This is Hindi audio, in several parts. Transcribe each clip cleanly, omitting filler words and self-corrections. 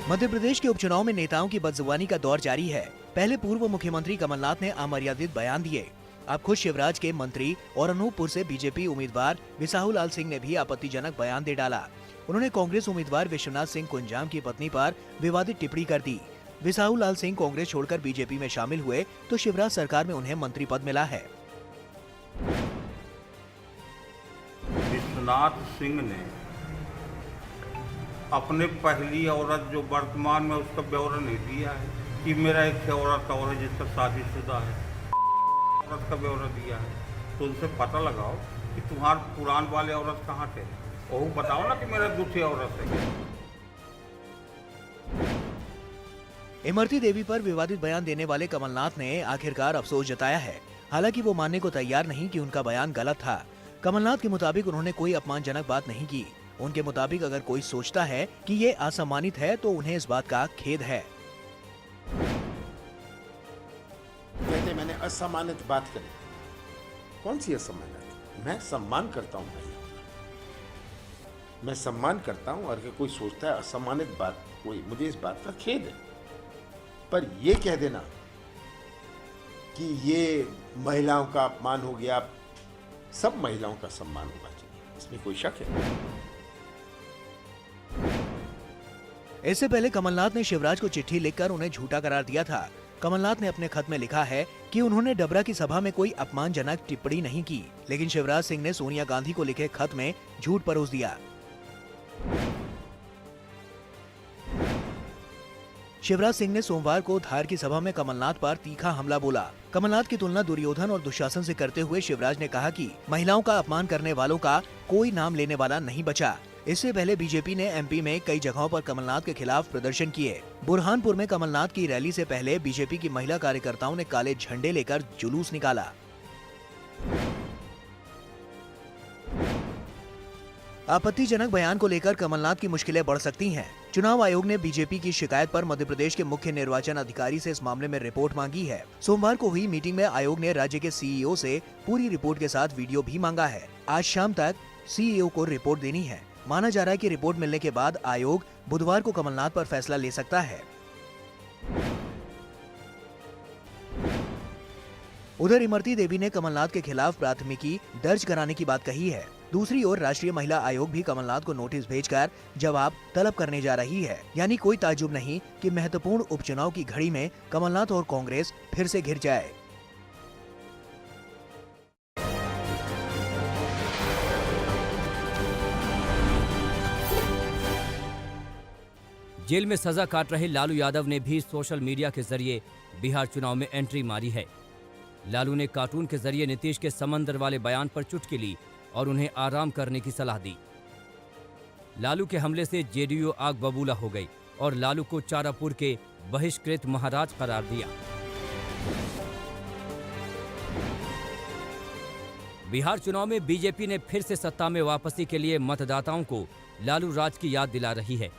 मध्य प्रदेश के उपचुनाव में नेताओं की बदजुबानी का दौर जारी है। पहले पूर्व मुख्यमंत्री कमलनाथ ने अमर्यादित बयान दिए। अब खुद शिवराज के मंत्री और अनूपपुर से बीजेपी उम्मीदवार बिसाहू लाल सिंह ने भी आपत्तिजनक बयान दे डाला। उन्होंने कांग्रेस उम्मीदवार विश्वनाथ सिंह कुंजाम की पत्नी पर विवादित टिप्पणी कर दी। बिसाहू लाल सिंह कांग्रेस छोड़कर बीजेपी में शामिल हुए तो शिवराज सरकार में उन्हें मंत्री पद मिला है। विश्वनाथ सिंह ने अपने पहली औरत जो वर्तमान में उसका ब्यौरा नहीं दिया है कि मेरा एक औरत और है जिसका शादीशुदा है, औरत का ब्यौरा दिया है। तो उनसे पता लगाओ कि तुम्हारे पुरान वाले औरत कहाँ थे, वो बताओ ना कि मेरा दूसरी औरत है। इमरती देवी पर विवादित बयान देने वाले कमलनाथ ने आखिरकार अफसोस जताया है। हालांकि वो मानने को तैयार नहीं कि उनका बयान गलत था। कमलनाथ के मुताबिक उन्होंने कोई अपमानजनक बात नहीं की। उनके मुताबिक अगर कोई सोचता है कि ये असम्मानित है तो उन्हें इस बात का खेद है। कहते मैंने असम्मानित बात करी, कौन सी असम्मानित? मैं सम्मान करता हूँ भाई, मैं सम्मान करता हूँ। और कोई सोचता है असम्मानित बात कोई, मुझे इस बात का खेद है। पर ये कह देना कि ये महिलाओं का अपमान हो गया, सब महिलाओं का सम्मान होना चाहिए, इसमें कोई शक है? इससे पहले कमलनाथ ने शिवराज को चिट्ठी लिखकर उन्हें झूठा करार दिया था। कमलनाथ ने अपने खत में लिखा है कि उन्होंने डबरा की सभा में कोई अपमानजनक टिप्पणी नहीं की, लेकिन शिवराज सिंह ने सोनिया गांधी को लिखे खत में झूठ परोस दिया। शिवराज सिंह ने सोमवार को धार की सभा में कमलनाथ पर तीखा हमला बोला। कमलनाथ की तुलना दुर्योधन और दुशासन से करते हुए शिवराज ने कहा कि महिलाओं का अपमान करने वालों का कोई नाम लेने वाला नहीं बचा। इससे पहले बीजेपी ने एमपी में कई जगहों पर कमलनाथ के खिलाफ प्रदर्शन किए। बुरहानपुर में कमलनाथ की रैली से पहले बीजेपी की महिला कार्यकर्ताओं ने काले झंडे लेकर जुलूस निकाला। आपत्तिजनक बयान को लेकर कमलनाथ की मुश्किलें बढ़ सकती हैं। चुनाव आयोग ने बीजेपी की शिकायत पर मध्य प्रदेश के मुख्य निर्वाचन अधिकारी से इस मामले में रिपोर्ट मांगी है। सोमवार को हुई मीटिंग में आयोग ने राज्य के सीईओ से पूरी रिपोर्ट के साथ वीडियो भी मांगा है। आज शाम तक सीईओ को रिपोर्ट देनी है। माना जा रहा है कि रिपोर्ट मिलने के बाद आयोग बुधवार को कमलनाथ पर फैसला ले सकता है। उधर इमरती देवी ने कमलनाथ के खिलाफ प्राथमिकी दर्ज कराने की बात कही है। दूसरी ओर राष्ट्रीय महिला आयोग भी कमलनाथ को नोटिस भेजकर जवाब तलब करने जा रही है। यानी कोई ताज्जुब नहीं कि महत्वपूर्ण उपचुनाव की घड़ी में कमलनाथ और कांग्रेस फिर से घिर जाए। जेल में सजा काट रहे लालू यादव ने भी सोशल मीडिया के जरिए बिहार चुनाव में एंट्री मारी है। लालू ने कार्टून के जरिए नीतीश के समंदर वाले बयान पर चुटकी ली और उन्हें आराम करने की सलाह दी। लालू के हमले से जेडीयू आग बबूला हो गई और लालू को चारापुर के बहिष्कृत महाराज करार दिया। बिहार चुनाव में बीजेपी ने फिर से सत्ता में वापसी के लिए मतदाताओं को लालू राज की याद दिला रही है।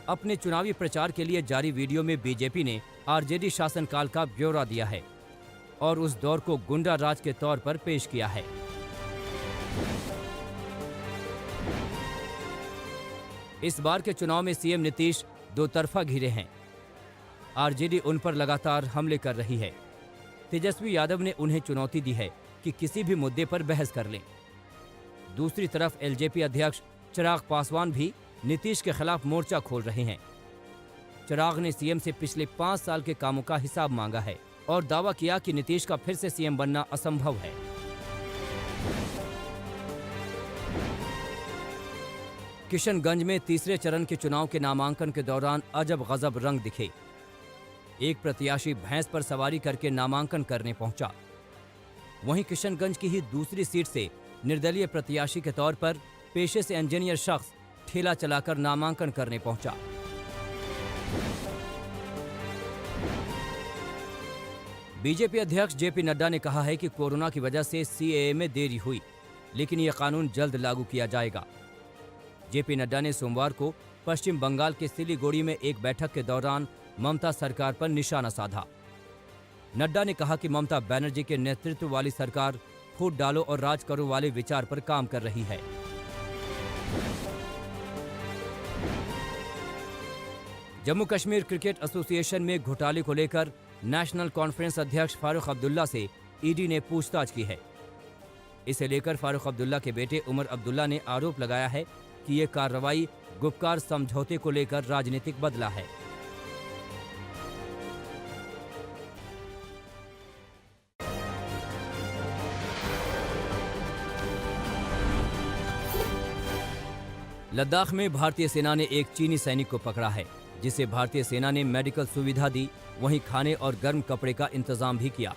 अपने चुनावी प्रचार के लिए जारी वीडियो में बीजेपी ने आरजेडी शासनकाल का ब्यौरा दिया है और उस दौर को गुंडा राज के तौर पर पेश किया है। इस बार के चुनाव में सीएम नीतीश दो तरफा घिरे हैं। आरजेडी उन पर लगातार हमले कर रही है। तेजस्वी यादव ने उन्हें चुनौती दी है कि किसी भी मुद्दे पर बहस कर लें। दूसरी तरफ एलजेपी अध्यक्ष चिराग पासवान भी नीतीश के खिलाफ मोर्चा खोल रहे हैं। चिराग ने सीएम से पिछले 5 साल के कामों का हिसाब मांगा है और दावा किया कि नीतीश का फिर से सीएम बनना असंभव है। किशनगंज में तीसरे चरण के चुनाव के नामांकन के दौरान अजब गजब रंग दिखे। एक प्रत्याशी भैंस पर सवारी करके नामांकन करने पहुंचा। वहीं किशनगंज की ही दूसरी सीट से निर्दलीय प्रत्याशी के तौर पर पेशे से इंजीनियर शख्स ठेला चलाकर नामांकन करने पहुंचा। बीजेपी अध्यक्ष जेपी नड्डा ने कहा है कि कोरोना की वजह से सीएए में देरी हुई, लेकिन यह कानून जल्द लागू किया जाएगा। जेपी नड्डा ने सोमवार को पश्चिम बंगाल के सिलीगुड़ी में एक बैठक के दौरान ममता सरकार पर निशाना साधा। नड्डा ने कहा कि ममता बनर्जी के नेतृत्व वाली सरकार फूट डालो और राज करो वाले विचार पर काम कर रही है। जम्मू कश्मीर क्रिकेट एसोसिएशन में घोटाले को लेकर नेशनल कॉन्फ्रेंस अध्यक्ष फारूक अब्दुल्ला से ईडी ने पूछताछ की है। इसे लेकर फारूक अब्दुल्ला के बेटे उमर अब्दुल्ला ने आरोप लगाया है कि ये कार्रवाई गुपकार समझौते को लेकर राजनीतिक बदला है। लद्दाख में भारतीय सेना ने एक चीनी सैनिक को पकड़ा है, जिसे भारतीय सेना ने मेडिकल सुविधा दी, वहीं खाने और गर्म कपड़े का इंतजाम भी किया।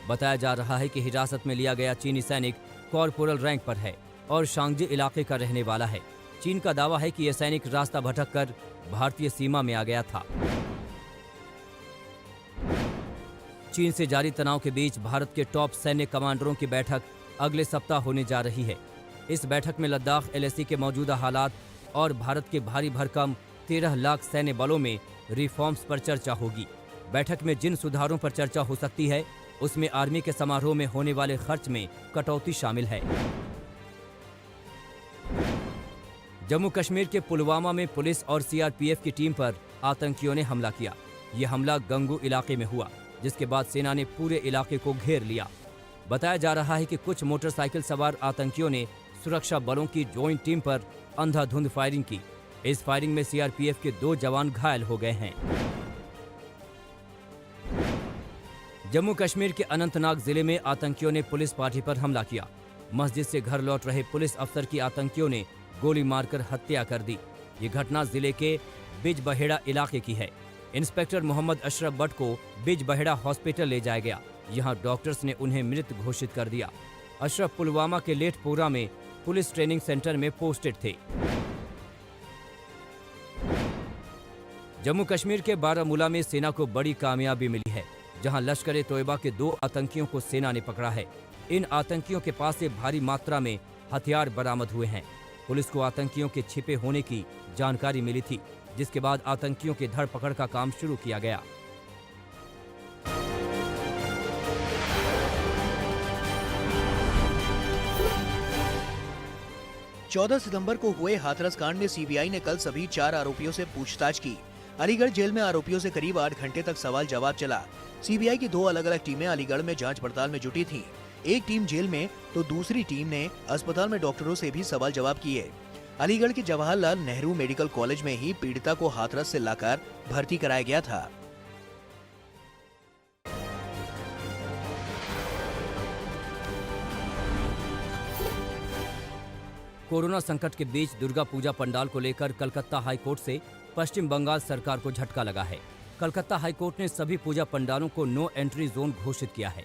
बताया जा रहा है कि हिरासत में लिया गया चीनी सैनिक कॉर्पोरल रैंक पर है और शांगजी इलाके का रहने वाला है। चीन का दावा है कि यह सैनिक रास्ता भटककर भारतीय सीमा में आ गया था। चीन से जारी तनाव के बीच भारत के टॉप सैन्य कमांडरों की बैठक अगले सप्ताह होने जा रही है। इस बैठक में लद्दाख LAC के मौजूदा हालात और भारत के भारी भरकम 13 लाख सैन्य बलों में रिफॉर्म्स पर चर्चा होगी। बैठक में जिन सुधारों पर चर्चा हो सकती है, उसमें आर्मी के समारोह में होने वाले खर्च में कटौती शामिल है। जम्मू कश्मीर के पुलवामा में पुलिस और CRPF की टीम पर आतंकियों ने हमला किया। यह हमला गंगू इलाके में हुआ, जिसके बाद सेना ने पूरे इलाके को घेर लिया। बताया जा रहा है कि कुछ मोटरसाइकिल सवार आतंकियों ने सुरक्षा बलों की ज्वाइंट टीम पर अंधाधुंध फायरिंग की। इस फायरिंग में CRPF के 2 जवान घायल हो गए हैं। जम्मू कश्मीर के अनंतनाग जिले में आतंकियों ने पुलिस पार्टी पर हमला किया। मस्जिद से घर लौट रहे पुलिस अफसर की आतंकियों ने गोली मारकर हत्या कर दी। ये घटना जिले के बिजबहेड़ा इलाके की है। इंस्पेक्टर मोहम्मद अशरफ भट्ट को बिजबहेड़ा हॉस्पिटल ले जाया गया। यहाँ डॉक्टर्स ने उन्हें मृत घोषित कर दिया। अशरफ पुलवामा के लेठपुरा में पुलिस ट्रेनिंग सेंटर में पोस्टेड थे। जम्मू कश्मीर के बारामूला में सेना को बड़ी कामयाबी मिली है, जहां लश्कर ए तोयबा के 2 आतंकियों को सेना ने पकड़ा है। इन आतंकियों के पास से भारी मात्रा में हथियार बरामद हुए हैं। पुलिस को आतंकियों के छिपे होने की जानकारी मिली थी, जिसके बाद आतंकियों के धरपकड़ का काम शुरू किया गया। चौदह सितंबर को हुए हाथरस कांड में CBI ने कल सभी 4 आरोपियों से पूछताछ की। अलीगढ़ जेल में आरोपियों से करीब 8 घंटे तक सवाल जवाब चला। CBI की 2 अलग-अलग टीमें अलीगढ़ में जांच पड़ताल में जुटी थीं। एक टीम जेल में तो दूसरी टीम ने अस्पताल में डॉक्टरों से भी सवाल जवाब किए। अलीगढ़ के जवाहरलाल नेहरू मेडिकल कॉलेज में ही पीड़िता को हाथरस से लाकर भर्ती कराया गया था। कोरोना संकट के बीच दुर्गा पूजा पंडाल को लेकर कलकत्ता हाईकोर्ट से पश्चिम बंगाल सरकार को झटका लगा है। कलकत्ता हाईकोर्ट ने सभी पूजा पंडालों को नो एंट्री जोन घोषित किया है।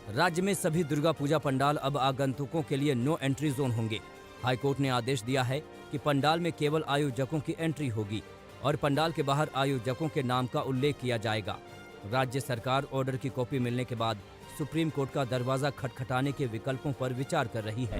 राज्य में सभी दुर्गा पूजा पंडाल अब आगंतुकों के लिए नो एंट्री जोन होंगे। हाईकोर्ट ने आदेश दिया है कि पंडाल में केवल आयोजकों की एंट्री होगी और पंडाल के बाहर आयोजकों के नाम का उल्लेख किया जाएगा। राज्य सरकार ऑर्डर की कॉपी मिलने के बाद सुप्रीम कोर्ट का दरवाजा खटखटाने के विकल्पों पर विचार कर रही है।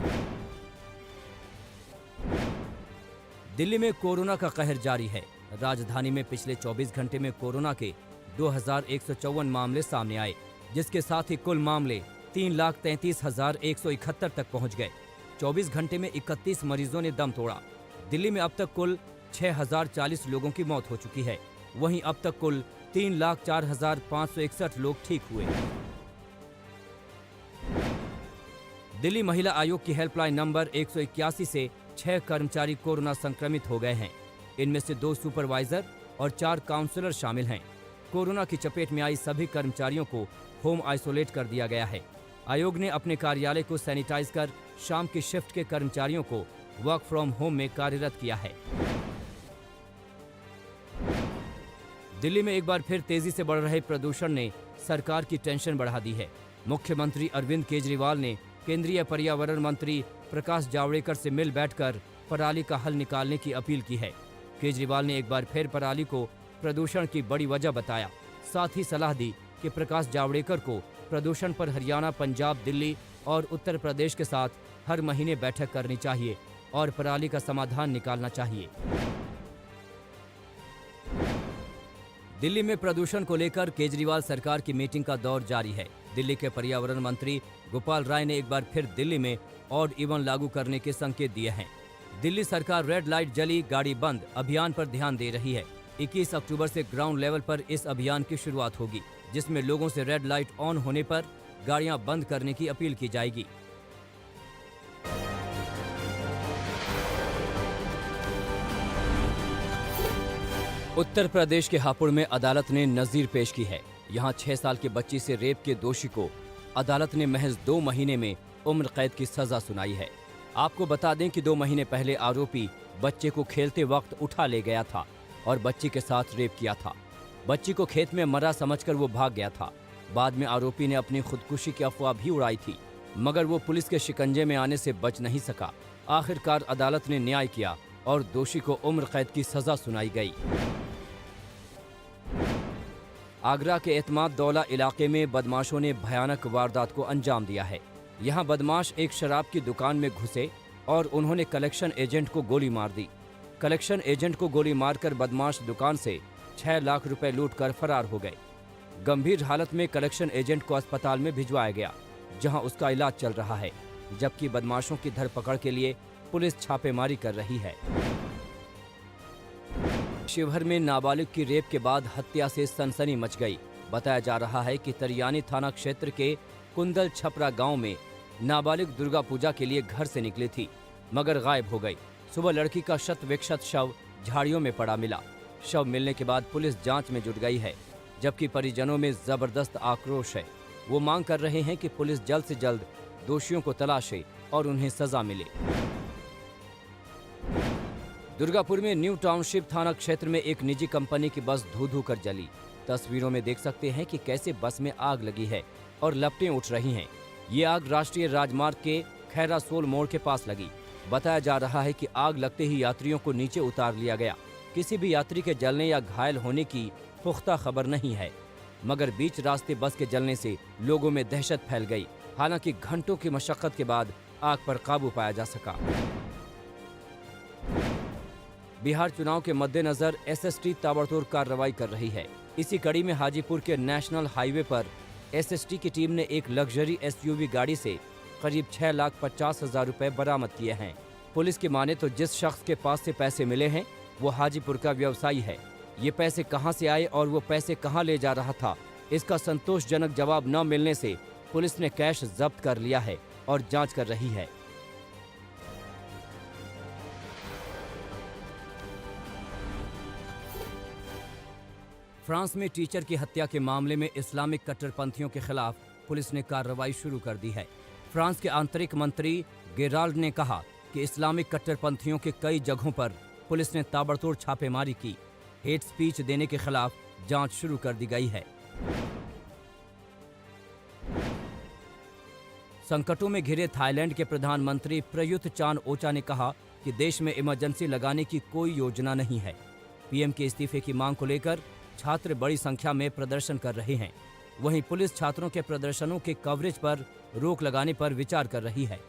दिल्ली में कोरोना का कहर जारी है। राजधानी में पिछले 24 घंटे में कोरोना के 2154 मामले सामने आए, जिसके साथ ही कुल मामले 3,33,171 तक पहुंच गए। 24 घंटे में 31 मरीजों ने दम तोड़ा। दिल्ली में अब तक कुल 6,040 लोगों की मौत हो चुकी है। वहीं अब तक कुल 3,04,561 लोग ठीक हुए। दिल्ली महिला आयोग की हेल्पलाइन नंबर 181 से 6 कर्मचारी कोरोना संक्रमित हो गए हैं। इनमें से 2 सुपरवाइजर और 4 काउंसलर शामिल हैं। कोरोना की चपेट में आई सभी कर्मचारियों को होम आइसोलेट कर दिया गया है। आयोग ने अपने कार्यालय को सैनिटाइज कर शाम की शिफ्ट के कर्मचारियों को वर्क फ्रॉम होम में कार्यरत किया है। दिल्ली में एक बार फिर तेजी से बढ़ रहे प्रदूषण ने सरकार की टेंशन बढ़ा दी है। मुख्यमंत्री अरविंद केजरीवाल ने केंद्रीय पर्यावरण मंत्री प्रकाश जावड़ेकर से मिल बैठकर पराली का हल निकालने की अपील की है। केजरीवाल ने एक बार फिर पराली को प्रदूषण की बड़ी वजह बताया। साथ ही सलाह दी कि प्रकाश जावड़ेकर को प्रदूषण पर हरियाणा, पंजाब, दिल्ली और उत्तर प्रदेश के साथ हर महीने बैठक करनी चाहिए और पराली का समाधान निकालना चाहिए। दिल्ली में प्रदूषण को लेकर केजरीवाल सरकार की मीटिंग का दौर जारी है। दिल्ली के पर्यावरण मंत्री गोपाल राय ने एक बार फिर दिल्ली में ऑड इवन लागू करने के संकेत दिए हैं। दिल्ली सरकार रेड लाइट जली गाड़ी बंद अभियान पर ध्यान दे रही है। 21 अक्टूबर से ग्राउंड लेवल पर इस अभियान की शुरुआत होगी, जिसमें लोगों से रेड लाइट ऑन होने पर गाड़ियां बंद करने की अपील की जाएगी। उत्तर प्रदेश के हापुड़ में अदालत ने नजीर पेश की है। यहाँ 6 साल की बच्ची से रेप के दोषी को अदालत ने महज 2 महीने में उम्र कैद की सजा सुनाई है। आपको बता दें कि 2 महीने पहले आरोपी बच्चे को खेलते वक्त उठा ले गया था और बच्ची के साथ रेप किया था। बच्ची को खेत में मरा समझकर वो भाग गया था। बाद में आरोपी ने अपनी खुदकुशी की अफवाह भी उड़ाई थी, मगर वो पुलिस के शिकंजे में आने से बच नहीं सका। आखिरकार अदालत ने न्याय किया और दोषी को उम्र कैद की सजा सुनाई गई। आगरा के एतमाद दौला इलाके में बदमाशों ने भयानक वारदात को अंजाम दिया है। यहाँ बदमाश एक शराब की दुकान में घुसे और उन्होंने कलेक्शन एजेंट को गोली मार दी। कलेक्शन एजेंट को गोली मारकर बदमाश दुकान से 6 लाख रुपए लूटकर फरार हो गए। गंभीर हालत में कलेक्शन एजेंट को अस्पताल में भिजवाया गया, जहां उसका इलाज चल रहा है, जबकि बदमाशों की धरपकड़ के लिए पुलिस छापेमारी कर रही है। शिवहर में नाबालिग की रेप के बाद हत्या से सनसनी मच गई। बताया जा रहा है कि तरियानी थाना क्षेत्र के कुंदल छपरा गांव में नाबालिग दुर्गा पूजा के लिए घर से निकली थी, मगर गायब हो गई। सुबह लड़की का शत विक्षत शव झाड़ियों में पड़ा मिला। शव मिलने के बाद पुलिस जांच में जुट गई है, जबकि परिजनों में जबरदस्त आक्रोश है। वो मांग कर रहे हैं कि पुलिस जल्द से जल्द दोषियों को तलाशे और उन्हें सजा मिले। दुर्गापुर में न्यू टाउनशिप थाना क्षेत्र में एक निजी कंपनी की बस धू-धू कर जली। तस्वीरों में देख सकते हैं कि कैसे बस में आग लगी है और लपटें उठ रही हैं। ये आग राष्ट्रीय राजमार्ग के खैरा सोल मोड़ के पास लगी। बताया जा रहा है कि आग लगते ही यात्रियों को नीचे उतार लिया गया। किसी भी यात्री के जलने या घायल होने की पुख्ता खबर नहीं है, मगर बीच रास्ते बस के जलने से लोगों में दहशत फैल गई। हालांकि घंटों की मशक्कत के बाद आग पर काबू पाया जा सका। बिहार चुनाव के मद्देनजर एसएसटी ताबड़तोड़ कार्रवाई कर रही है। इसी कड़ी में हाजीपुर के नेशनल हाईवे पर एसएसटी की टीम ने एक लग्जरी एसयूवी गाड़ी से करीब 6,50,000 रुपए बरामद किए हैं। पुलिस की माने तो जिस शख्स के पास से पैसे मिले हैं वो हाजीपुर का व्यवसायी है। ये पैसे कहां से आए और वो पैसे कहां ले जा रहा था, इसका संतोषजनक जवाब न मिलने से पुलिस ने कैश जब्त कर लिया है और जांच कर रही है। फ्रांस में टीचर की हत्या के मामले में इस्लामिक कट्टरपंथियों के खिलाफ पुलिस ने कार्रवाई शुरू कर दी है। फ्रांस के आंतरिक मंत्री गेराल्ड ने कहा कि इस्लामिक कट्टरपंथियों के कई जगहों पर पुलिस ने ताबड़तोड़ छापेमारी की। हेट स्पीच देने के खिलाफ जांच शुरू कर दी गई है। संकटों में घिरे थाईलैंड के प्रधानमंत्री प्रयुत चान ओचा ने कहा कि देश में इमरजेंसी लगाने की कोई योजना नहीं है। पीएम के इस्तीफे की मांग को लेकर छात्र बड़ी संख्या में प्रदर्शन कर रहे हैं। वहीं पुलिस छात्रों के प्रदर्शनों के कवरेज पर रोक लगाने पर विचार कर रही है।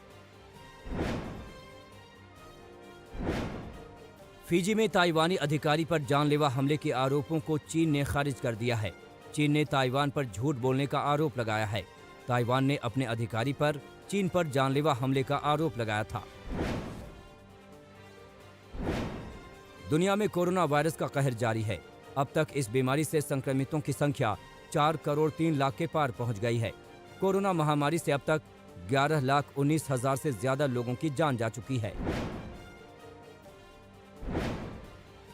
फिजी में ताइवानी अधिकारी पर जानलेवा हमले के आरोपों को चीन ने खारिज कर दिया है। चीन ने ताइवान पर झूठ बोलने का आरोप लगाया है। ताइवान ने अपने अधिकारी पर चीन पर जानलेवा हमले का आरोप लगाया था। दुनिया में कोरोना वायरस का कहर जारी है। अब तक इस बीमारी से संक्रमितों की संख्या 4,03,00,000 के पार पहुंच गई है। कोरोना महामारी से अब तक 11,19,000 से ज्यादा लोगों की जान जा चुकी है।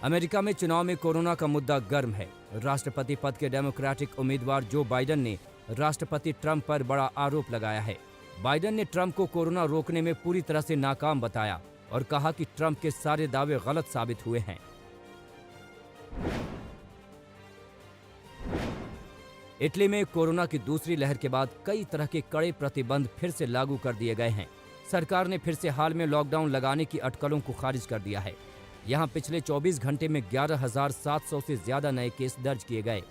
अमेरिका में चुनाव में कोरोना का मुद्दा गर्म है। राष्ट्रपति पद के डेमोक्रेटिक उम्मीदवार जो बाइडेन ने राष्ट्रपति ट्रंप पर बड़ा आरोप लगाया है। बाइडेन ने ट्रंप को कोरोना रोकने में पूरी तरह से नाकाम बताया और कहा कि ट्रंप के सारे दावे गलत साबित हुए हैं। इटली में कोरोना की दूसरी लहर के बाद कई तरह के कड़े प्रतिबंध फिर से लागू कर दिए गए हैं। सरकार ने फिर से हाल में लॉकडाउन लगाने की अटकलों को खारिज कर दिया है। यहां पिछले 24 घंटे में 11,700 से ज्यादा नए केस दर्ज किए गए।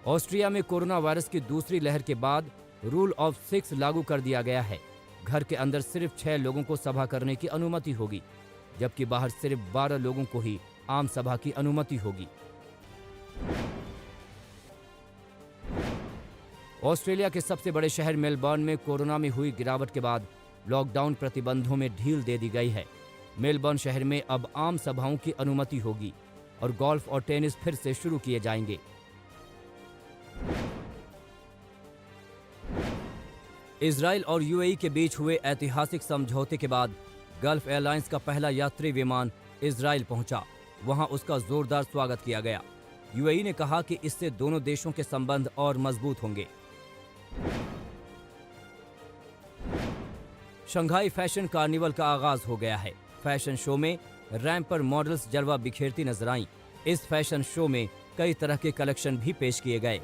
ऑस्ट्रिया में कोरोना वायरस की दूसरी लहर के बाद रूल ऑफ 6 लागू कर दिया गया है। घर के अंदर सिर्फ 6 लोगों को सभा करने की अनुमति होगी, जबकि बाहर सिर्फ 12 लोगों को ही आम सभा की अनुमति होगी। ऑस्ट्रेलिया के सबसे बड़े शहर मेलबर्न में कोरोना में हुई गिरावट के बाद लॉकडाउन प्रतिबंधों में ढील दे दी गई है। मेलबर्न शहर में अब आम सभाओं की अनुमति होगी और गोल्फ और टेनिस फिर से शुरू किए जाएंगे। इजराइल और यूएई के बीच हुए ऐतिहासिक समझौते के बाद गल्फ एयरलाइंस का पहला यात्री विमान इजराइल पहुंचा। वहां उसका जोरदार स्वागत किया गया। यूएई ने कहा कि इससे दोनों देशों के संबंध और मजबूत होंगे। शंघाई फैशन कार्निवल का आगाज हो गया है। फैशन शो में रैंप पर मॉडल्स जलवा बिखेरती नजर आईं। इस फैशन शो में कई तरह के कलेक्शन भी पेश किए गए।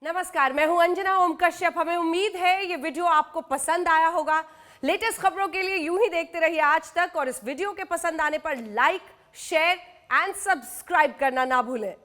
नमस्कार, मैं हूं अंजना ओम कश्यप। हमें उम्मीद है ये वीडियो आपको पसंद आया होगा। लेटेस्ट खबरों के लिए यूं ही देखते रहिए आज तक और इस वीडियो के पसंद आने पर लाइक, शेयर एंड सब्सक्राइब करना ना भूलें।